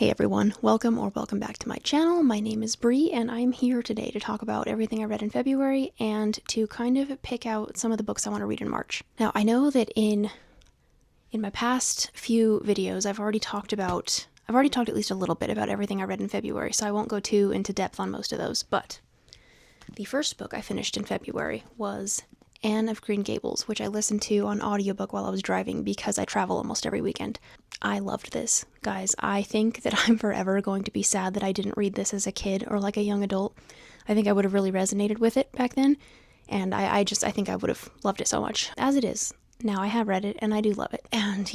Hey everyone, welcome back to my channel. My name is Bree and I'm here today to talk about everything I read in February and to kind of pick out some of the books I want to read in March. Now, I know that in my past few videos I've already talked at least a little bit about everything I read in February, so I won't go too into depth on most of those, but the first book I finished in February was Anne of Green Gables, which I listened to on audiobook while I was driving because I travel almost every weekend. I loved this, guys. I think that I'm forever going to be sad that I didn't read this as a kid or like a young adult. I think I would have really resonated with it back then, and I think I would have loved it so much. As it is, now I have read it and I do love it. And,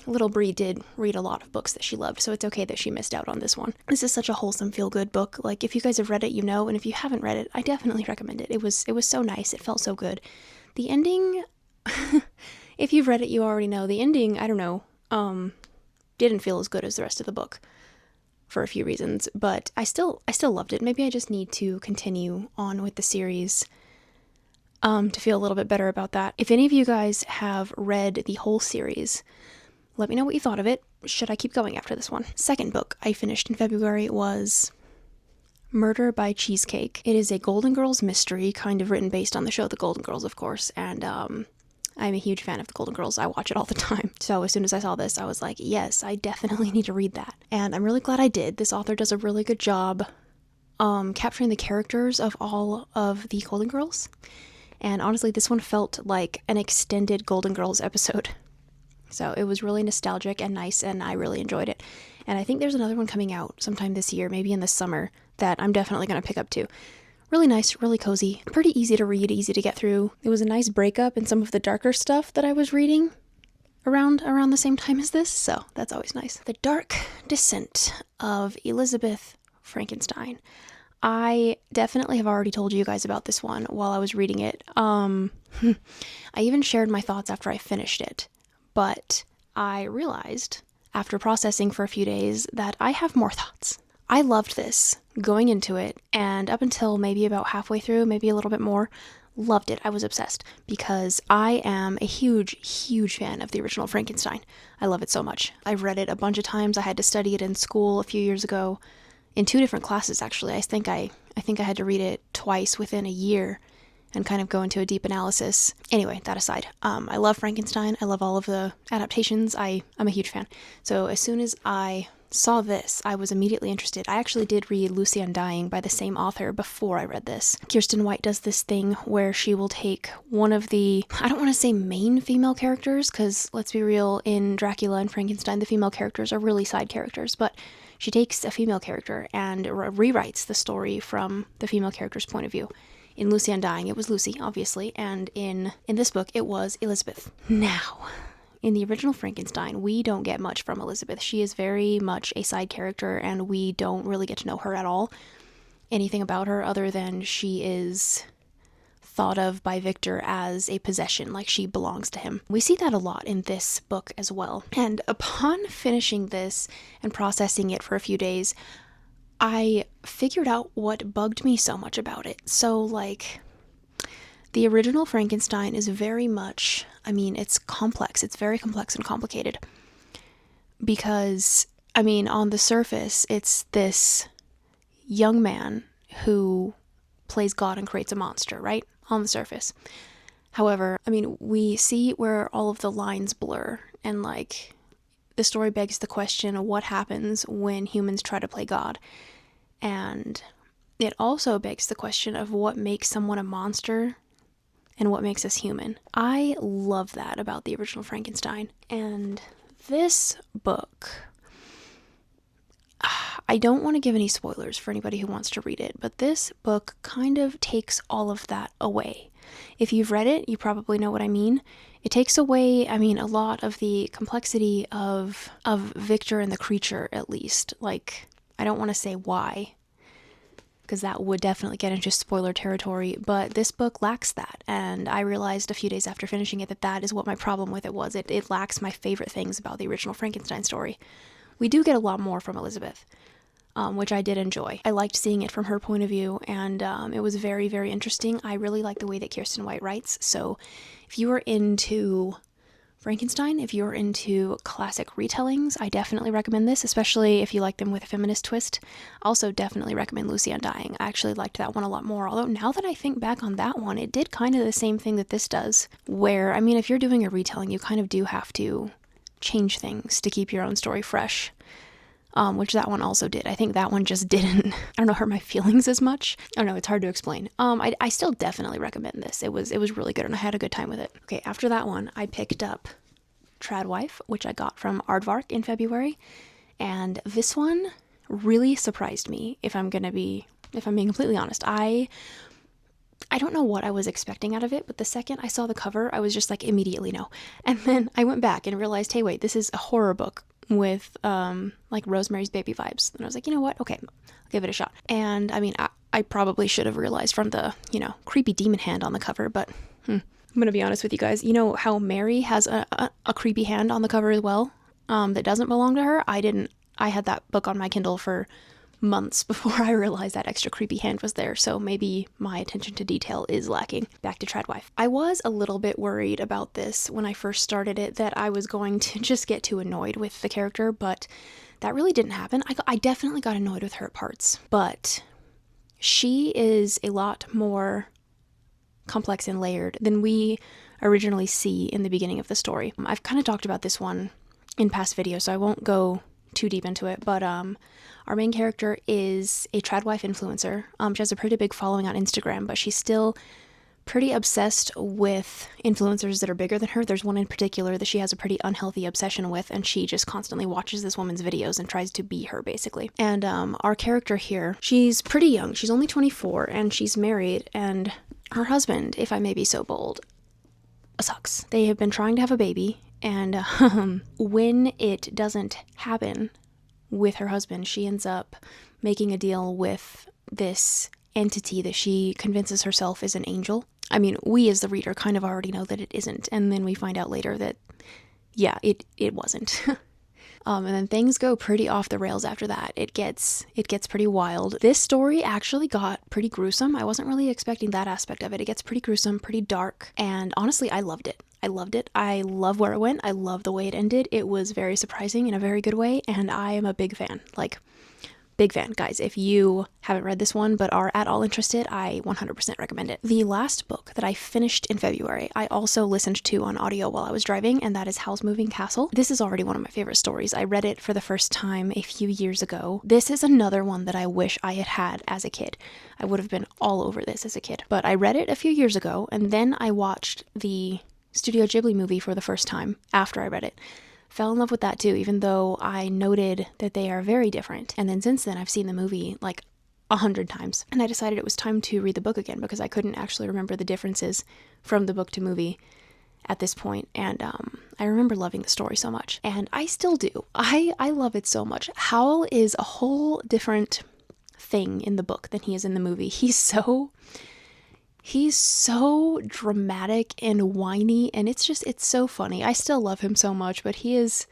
little Bree did read a lot of books that she loved, so it's okay that she missed out on this one. This is such a wholesome, feel-good book. Like, if you guys have read it, you know, and if you haven't read it, I definitely recommend it. It was so nice. It felt so good. The ending, if you've read it, you already know. The ending, I don't know, didn't feel as good as the rest of the book for a few reasons, but I still loved it. Maybe I just need to continue on with the series to feel a little bit better about that. If any of you guys have read the whole series, let me know what you thought of it. Should I keep going after this one? Second book I finished in February was Murder by Cheesecake. It is a Golden Girls mystery, kind of written based on the show The Golden Girls, of course, and I'm a huge fan of The Golden Girls. I watch it all the time. So as soon as I saw this, I was like, yes, I definitely need to read that. And I'm really glad I did. This author does a really good job capturing the characters of all of the Golden Girls. And honestly, this one felt like an extended Golden Girls episode. So it was really nostalgic and nice, and I really enjoyed it. And I think there's another one coming out sometime this year, maybe in the summer, that I'm definitely going to pick up too. Really nice, really cozy, pretty easy to read, easy to get through. It was a nice breakup in some of the darker stuff that I was reading around the same time as this, so that's always nice. The Dark Descent of Elizabeth Frankenstein. I definitely have already told you guys about this one while I was reading it. I even shared my thoughts after I finished it. But I realized, after processing for a few days, that I have more thoughts. I loved this going into it, and up until maybe about halfway through, maybe a little bit more, loved it. I was obsessed, because I am a huge, huge fan of the original Frankenstein. I love it so much. I've read it a bunch of times. I had to study it in school a few years ago, in 2 different classes, actually. I think I had to read it twice within a year, and kind of go into a deep analysis. Anyway, that aside, I love Frankenstein. I love all of the adaptations. I'm a huge fan. So as soon as I saw this, I was immediately interested. I actually did read Lucy Undying by the same author before I read this. Kiersten White does this thing where she will take one of the, I don't want to say main female characters, because let's be real, in Dracula and Frankenstein, the female characters are really side characters, but she takes a female character and rewrites the story from the female character's point of view. In Lucy Undying, it was Lucy, obviously, and in this book, it was Elizabeth. Now, in the original Frankenstein, we don't get much from Elizabeth. She is very much a side character, and we don't really get to know her at all. Anything about her other than she is thought of by Victor as a possession, like she belongs to him. We see that a lot in this book as well. And upon finishing this and processing it for a few days, I figured out what bugged me so much about it. So, like, the original Frankenstein is very much, it's complex. It's very complex and complicated. Because, on the surface, it's this young man who plays God and creates a monster, right? On the surface. However, we see where all of the lines blur, and, like, the story begs the question of what happens when humans try to play God. And it also begs the question of what makes someone a monster and what makes us human. I love that about the original Frankenstein. And this book, I don't want to give any spoilers for anybody who wants to read it, but this book kind of takes all of that away. If you've read it, you probably know what I mean. It takes away, a lot of the complexity of Victor and the creature, at least. Like, I don't want to say why, because that would definitely get into spoiler territory, but this book lacks that, and I realized a few days after finishing it that is what my problem with it was. It lacks my favorite things about the original Frankenstein story. We do get a lot more from Elizabeth, which I did enjoy. I liked seeing it from her point of view, and it was very, very interesting. I really like the way that Kiersten White writes, so if you are into Frankenstein. If you're into classic retellings, I definitely recommend this, especially if you like them with a feminist twist. Also definitely recommend Lucy Undying. I actually liked that one a lot more, although now that I think back on that one, it did kind of the same thing that this does, where, I mean, if you're doing a retelling, you kind of do have to change things to keep your own story fresh. Which that one also did. I think that one just didn't, I don't know, hurt my feelings as much. I don't know, it's hard to explain. I still definitely recommend this. It was really good and I had a good time with it. Okay, after that one, I picked up Tradwife, which I got from Aardvark in February. And this one really surprised me, if I'm being completely honest. I don't know what I was expecting out of it, but the second I saw the cover, I was just like, immediately no. And then I went back and realized, hey, wait, this is a horror book with like Rosemary's Baby vibes. And I was like, you know what? Okay, I'll give it a shot. And I mean, I probably should have realized from the, creepy demon hand on the cover, but I'm going to be honest with you guys. You know how Mary has a creepy hand on the cover as well that doesn't belong to her? I had that book on my Kindle for months before I realized that extra creepy hand was there, so maybe my attention to detail is lacking. Back to Tradwife. I was a little bit worried about this when I first started it, that I was going to just get too annoyed with the character, but that really didn't happen. I definitely got annoyed with her at parts, but she is a lot more complex and layered than we originally see in the beginning of the story. I've kind of talked about this one in past videos, so I won't go too deep into it, but our main character is a Tradwife influencer. She has a pretty big following on Instagram, but she's still pretty obsessed with influencers that are bigger than her. There's one in particular that she has a pretty unhealthy obsession with, and she just constantly watches this woman's videos and tries to be her, basically. And our character here, she's pretty young. She's only 24, and she's married, and her husband, if I may be so bold, sucks. They have been trying to have a baby, and when it doesn't happen with her husband, she ends up making a deal with this entity that she convinces herself is an angel. I mean, we as the reader kind of already know that it isn't, and then we find out later that, yeah, it wasn't. And then things go pretty off the rails after that. It gets pretty wild. This story actually got pretty gruesome. I wasn't really expecting that aspect of it. It gets pretty gruesome, pretty dark, and honestly, I loved it. I love where it went. I love the way it ended. It was very surprising in a very good way, and I am a big fan. Big fan, guys. If you haven't read this one but are at all interested, I 100% recommend it. The last book that I finished in February, I also listened to on audio while I was driving, and that is Howl's Moving Castle. This is already one of my favorite stories. I read it for the first time a few years ago. This is another one that I wish I had had as a kid. I would have been all over this as a kid. But I read it a few years ago, and then I watched the Studio Ghibli movie for the first time after I read it. Fell in love with that too, even though I noted that they are very different. And then since then, I've seen the movie like 100 times. And I decided it was time to read the book again because I couldn't actually remember the differences from the book to movie at this point. And I remember loving the story so much. And I still do. I love it so much. Howl is a whole different thing in the book than he is in the movie. He's so dramatic and whiny, and it's so funny. I still love him so much, but he is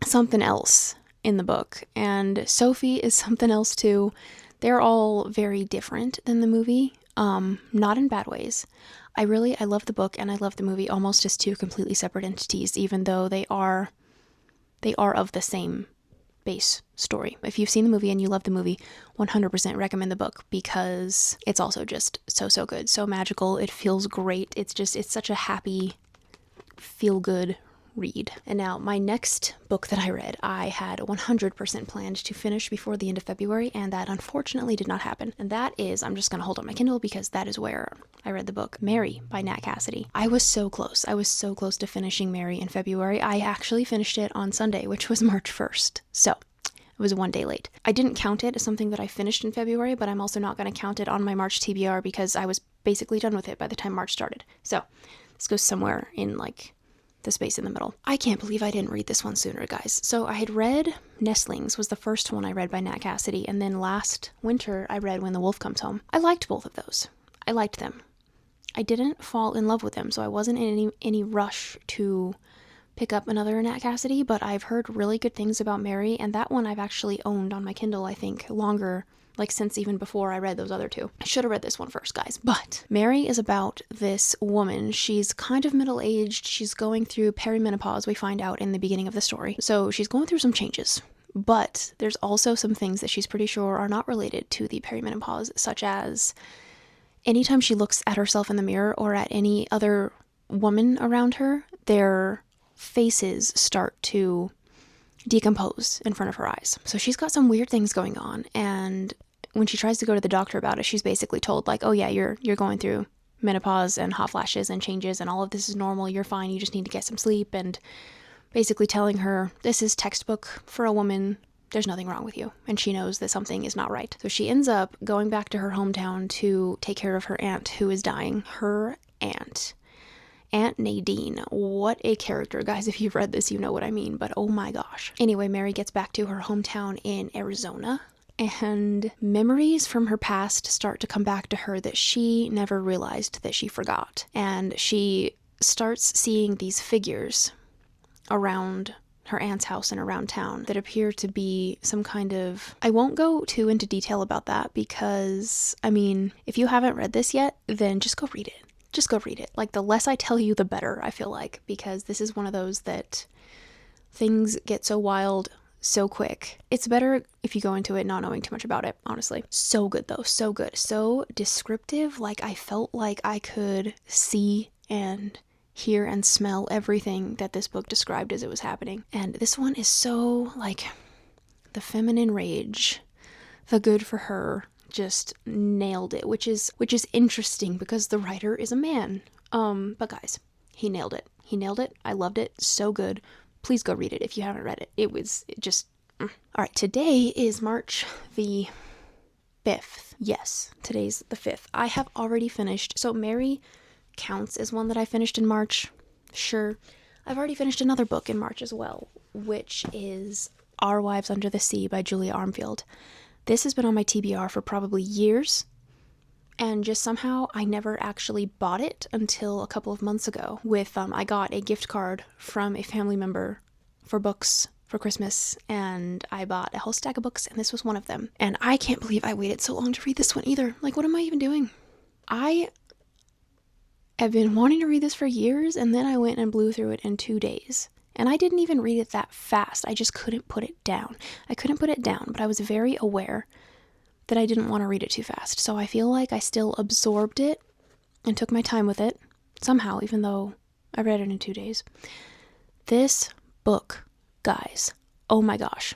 something else in the book, and Sophie is something else too. They're all very different than the movie, not in bad ways. I love the book and I love the movie almost as two completely separate entities, even though they are of the same base story. If you've seen the movie and you love the movie, 100% recommend the book because it's also just so good, so magical. It feels great. It's such a happy, feel good read. And now my next book that I read, I had 100% planned to finish before the end of February, and that unfortunately did not happen. And that is, I'm just going to hold up my Kindle because that is where I read the book Mary by Nat Cassidy. I was so close. I was so close to finishing Mary in February. I actually finished it on Sunday, which was March 1st. So it was one day late. I didn't count it as something that I finished in February, but I'm also not going to count it on my March TBR because I was basically done with it by the time March started. So this goes somewhere in like the space in the middle. I can't believe I didn't read this one sooner, guys. So I had read Nestlings, was the first one I read by Nat Cassidy, and then last winter I read When the Wolf Comes Home. I liked both of those. I liked them. I didn't fall in love with them, so I wasn't in any rush to pick up another Nat Cassidy, but I've heard really good things about Mary, and that one I've actually owned on my Kindle, I think, longer, like since even before I read those other two. I should have read this one first, guys. But Mary is about this woman. She's kind of middle-aged. She's going through perimenopause, we find out in the beginning of the story. So she's going through some changes. But there's also some things that she's pretty sure are not related to the perimenopause, such as anytime she looks at herself in the mirror or at any other woman around her, their faces start to decompose in front of her eyes. So she's got some weird things going on, and when she tries to go to the doctor about it, she's basically told, like, oh yeah, you're going through menopause and hot flashes and changes, and all of this is normal, you're fine, you just need to get some sleep, and basically telling her, this is textbook for a woman, there's nothing wrong with you. And she knows that something is not right. So she ends up going back to her hometown to take care of her aunt who is dying. Her aunt. Aunt Nadine. What a character. Guys, if you've read this, you know what I mean, but oh my gosh. Anyway, Mary gets back to her hometown in Arizona, and memories from her past start to come back to her that she never realized that she forgot. And she starts seeing these figures around her aunt's house and around town that appear to be some kind of... I won't go too into detail about that because, I mean, if you haven't read this yet, then just go read it. Just go read it. Like, the less I tell you, the better, I feel like, because this is one of those that things get so wild so quick. It's better if you go into it not knowing too much about it, honestly. So good, though. So good. So descriptive. Like, I felt like I could see and hear and smell everything that this book described as it was happening. And this one is so, like, the feminine rage, the good for her, just nailed it, which is interesting because the writer is a man. But guys, he nailed it. He nailed it. I loved it. So good. Please go read it if you haven't read it. It just... All right, today is March the 5th. Yes, today's the 5th. I have already finished. So Mary counts as one that I finished in March. Sure. I've already finished another book in March as well, which is Our Wives Under the Sea by Julia Armfield. This has been on my TBR for probably years, and just somehow I never actually bought it until a couple of months ago with, I got a gift card from a family member for books for Christmas, and I bought a whole stack of books, and this was one of them. And I can't believe I waited so long to read this one either. Like, what am I even doing? I've been wanting to read this for years, and then I went and blew through it in 2 days. And I didn't even read it that fast. I just couldn't put it down. I couldn't put it down, but I was very aware that I didn't want to read it too fast. So I feel like I still absorbed it and took my time with it, somehow, even though I read it in 2 days. This book, guys, oh my gosh.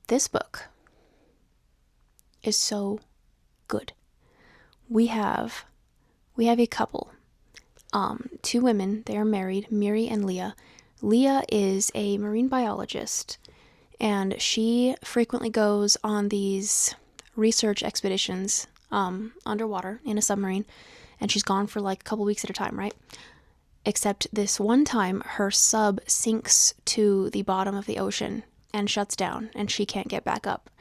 This book is so good. We have a couple, 2 women. They are married, Miri and Leah. Leah is a marine biologist, and she frequently goes on these research expeditions underwater in a submarine, and she's gone for like a couple weeks at a time, right? Except this one time, her sub sinks to the bottom of the ocean and shuts down, and she can't get back up.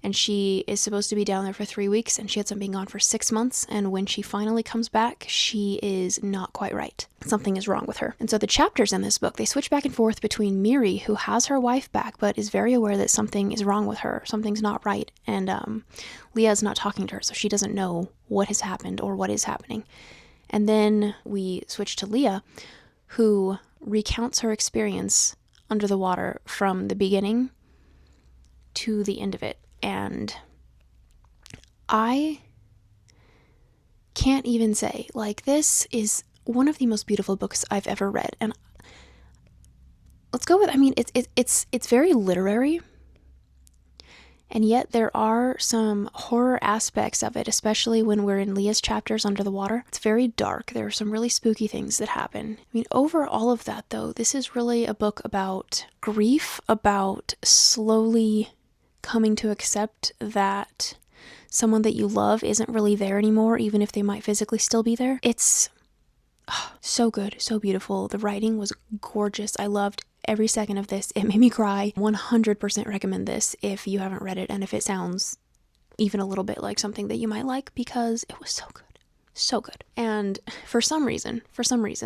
And she is supposed to be down there for 3 weeks, and she ends up being gone for 6 months, and when she finally comes back, she is not quite right. Something is wrong with her. And so the chapters in this book, they switch back and forth between Miri, who has her wife back, but is very aware that something is wrong with her, something's not right, and Leah's not talking to her, so she doesn't know what has happened or what is happening. And then we switch to Leah, who recounts her experience under the water from the beginning to the end of it. And I can't even say, like, this is one of the most beautiful books I've ever read. And let's go with, I mean, it's very literary, and yet there are some horror aspects of it, especially when we're in Leah's chapters under the water. It's very dark. There are some really spooky things that happen. I mean, over all of that, though, this is really a book about grief, about slowly coming to accept that someone that you love isn't really there anymore, even if they might physically still be there. It's so good, so beautiful. The writing was gorgeous. I loved every second of this. It made me cry. 100% recommend this if you haven't read it, and if it sounds even a little bit like something that you might like, because it was so good. So good. And for some reason,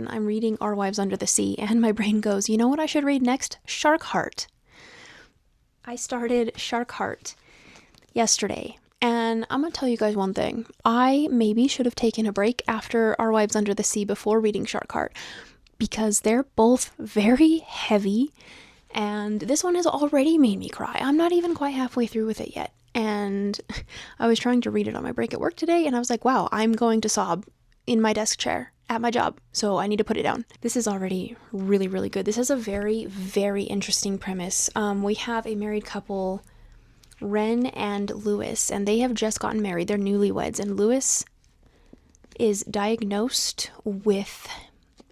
I'm reading Our Wives Under the Sea, and my brain goes, you know what I should read next? Shark Heart. I started Shark Heart yesterday, and I'm gonna tell you guys one thing. I maybe should have taken a break after Our Wives Under the Sea before reading Shark Heart, because they're both very heavy, and this one has already made me cry. I'm not even quite halfway through with it yet. And I was trying to read it on my break at work today, and I was like, wow, I'm going to sob in my desk chair at my job, so I need to put it down. This is already really, really good. This has a very, very interesting premise. We have a married couple, Wynne and Lewis, and they have just gotten married. They're newlyweds, and Lewis is diagnosed with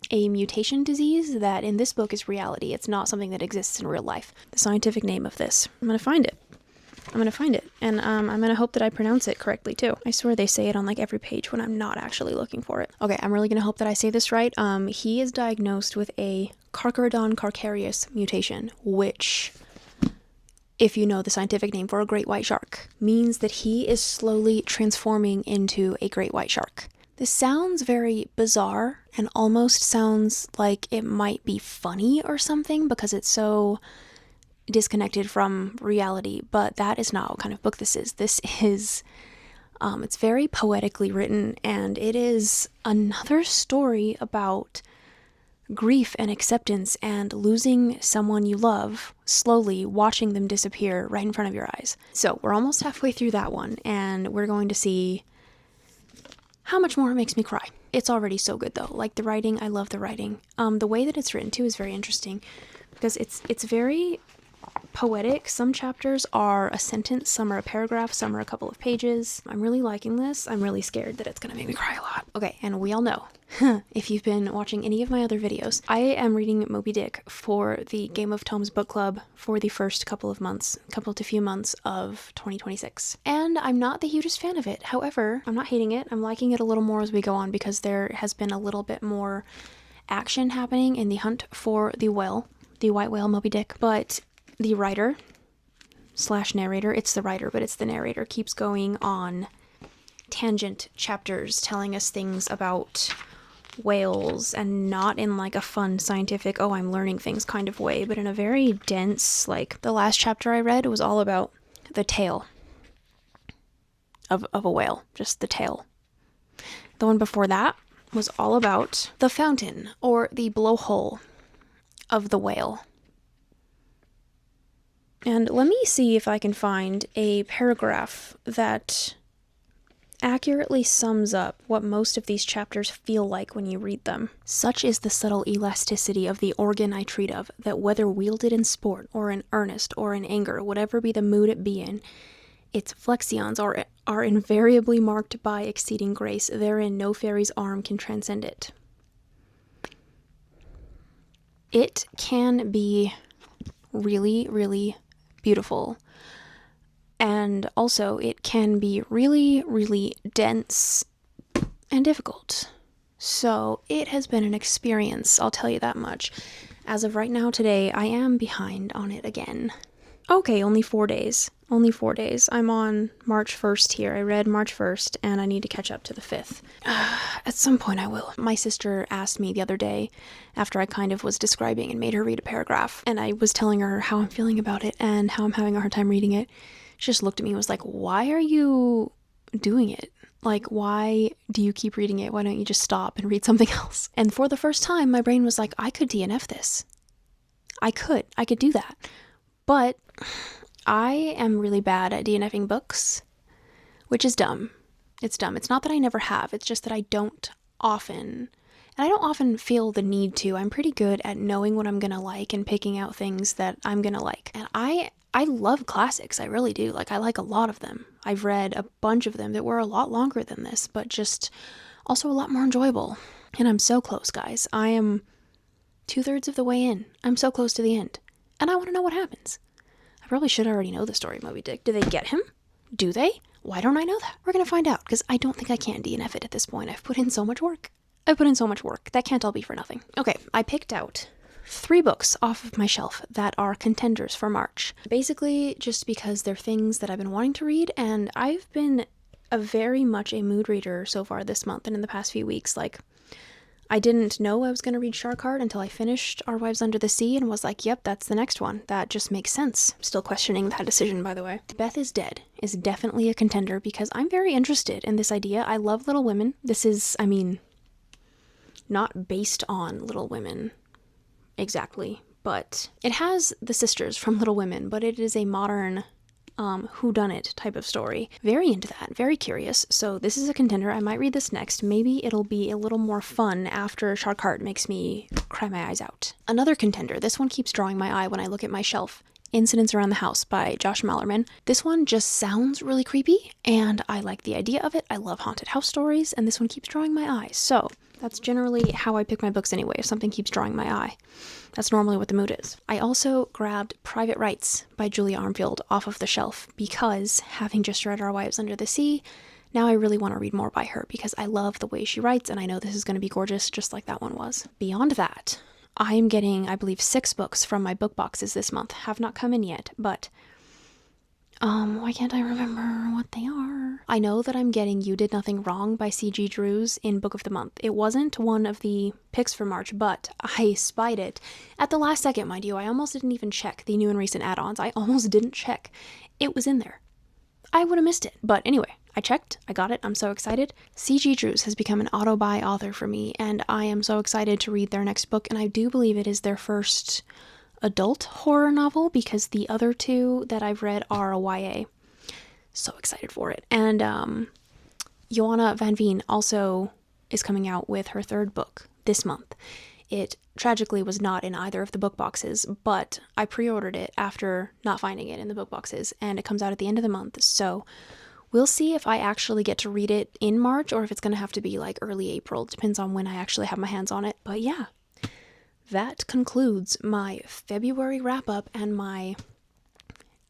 a mutation disease that in this book is reality. It's not something that exists in real life. The scientific name of this, I'm going to find it. And I'm going to hope that I pronounce it correctly too. I swear they say it on like every page when I'm not actually looking for it. Okay, I'm really going to hope that I say this right. He is diagnosed with a Carcharodon carcharias mutation, which, if you know the scientific name for a great white shark, means that he is slowly transforming into a great white shark. This sounds very bizarre and almost sounds like it might be funny or something because it's so disconnected from reality, but that is not what kind of book this is. This is, it's very poetically written, and it is another story about grief and acceptance and losing someone you love, slowly watching them disappear right in front of your eyes. So we're almost halfway through that one, and we're going to see how much more it makes me cry. It's already so good though. Like the writing, I love the writing. The way that it's written too is very interesting because it's very poetic. Some chapters are a sentence, some are a paragraph, some are a couple of pages. I'm really liking this. I'm really scared that it's gonna make me cry a lot. Okay, and we all know, if you've been watching any of my other videos, I am reading Moby Dick for the Game of Tomes book club for the first couple to few months of 2026. And I'm not the hugest fan of it. However, I'm not hating it. I'm liking it a little more as we go on because there has been a little bit more action happening in the hunt for the whale, the white whale Moby Dick. But the writer / narrator, it's the writer, but it's the narrator, keeps going on tangent chapters telling us things about whales, and not in like a fun scientific, oh, I'm learning things kind of way, but in a very dense, like the last chapter I read was all about the tail of a whale, just the tail. The one before that was all about the fountain or the blowhole of the whale. And let me see if I can find a paragraph that accurately sums up what most of these chapters feel like when you read them. Such is the subtle elasticity of the organ I treat of, that whether wielded in sport, or in earnest, or in anger, whatever be the mood it be in, its flexions are invariably marked by exceeding grace, therein no fairy's arm can transcend it. It can be really, really beautiful. And also, it can be really, really dense and difficult. So, it has been an experience, I'll tell you that much. As of right now, today, I am behind on it again. Okay, only 4 days. Only 4 days. I'm on March 1st here. I read March 1st, and I need to catch up to the 5th. At some point I will. My sister asked me the other day, after I kind of was describing and made her read a paragraph, and I was telling her how I'm feeling about it and how I'm having a hard time reading it. She just looked at me and was like, why are you doing it? Like, why do you keep reading it? Why don't you just stop and read something else? And for the first time, my brain was like, I could DNF this. I could do that. But I am really bad at DNFing books, which is dumb. It's dumb. It's not that I never have. It's just that I don't often. And I don't often feel the need to. I'm pretty good at knowing what I'm going to like and picking out things that I'm going to like. And I love classics. I really do. Like, I like a lot of them. I've read a bunch of them that were a lot longer than this, but just also a lot more enjoyable. And I'm so close, guys. I am 2/3 of the way in. I'm so close to the end. And I want to know what happens. I probably should already know the story of Moby Dick. Do they get him? Do they? Why don't I know that? We're going to find out, because I don't think I can DNF it at this point. I've put in so much work. That can't all be for nothing. Okay, I picked out 3 books off of my shelf that are contenders for March. Basically, just because they're things that I've been wanting to read, and I've been very much a mood reader so far this month and in the past few weeks. Like, I didn't know I was going to read Shark Heart until I finished Our Wives Under the Sea and was like, yep, that's the next one. That just makes sense. Still questioning that decision, by the way. Beth is Dead is definitely a contender because I'm very interested in this idea. I love Little Women. This is, I mean, not based on Little Women exactly, but it has the sisters from Little Women, but it is a modern whodunit type of story. Very into that, very curious. So this is a contender. I might read this next. Maybe it'll be a little more fun after Shark Heart makes me cry my eyes out. Another contender. This one keeps drawing my eye when I look at my shelf. Incidents Around the House by Josh Malerman. This one just sounds really creepy, and I like the idea of it. I love haunted house stories, and this one keeps drawing my eye. So that's generally how I pick my books anyway, if something keeps drawing my eye. That's normally what the mood is. I also grabbed Private Rites by Julia Armfield off of the shelf because, having just read Our Wives Under the Sea, now I really want to read more by her because I love the way she writes, and I know this is going to be gorgeous just like that one was. Beyond that, I am getting, I believe, 6 books from my book boxes this month. Have not come in yet, but why can't I remember what they are? I know that I'm getting You Did Nothing Wrong by C.G. Drews in Book of the Month. It wasn't one of the picks for March, but I spied it at the last second, mind you. I almost didn't even check the new and recent add-ons. I almost didn't check. It was in there. I would have missed it. But anyway, I checked. I got it. I'm so excited. C.G. Drews has become an auto-buy author for me, and I am so excited to read their next book, and I do believe it is their first adult horror novel because the other 2 that I've read are a YA. So excited for it. And Joanna Van Veen also is coming out with her 3rd book this month. It tragically was not in either of the book boxes, but I pre-ordered it after not finding it in the book boxes, and it comes out at the end of the month. So we'll see if I actually get to read it in March or if it's going to have to be like early April. It depends on when I actually have my hands on it. But yeah, that concludes my February wrap-up and my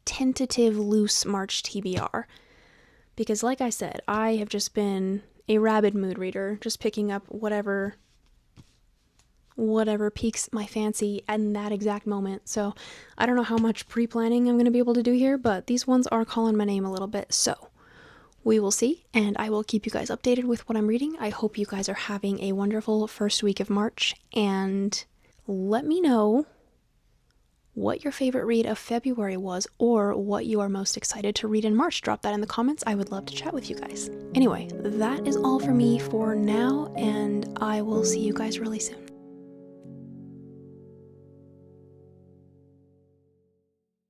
tentative loose March TBR. Because like I said, I have just been a rabid mood reader, just picking up whatever piques my fancy in that exact moment. So I don't know how much pre-planning I'm going to be able to do here, but these ones are calling my name a little bit. So we will see, and I will keep you guys updated with what I'm reading. I hope you guys are having a wonderful first week of March, and let me know what your favorite read of February was or what you are most excited to read in March. Drop that in the comments. I would love to chat with you guys. Anyway, that is all for me for now, and I will see you guys really soon.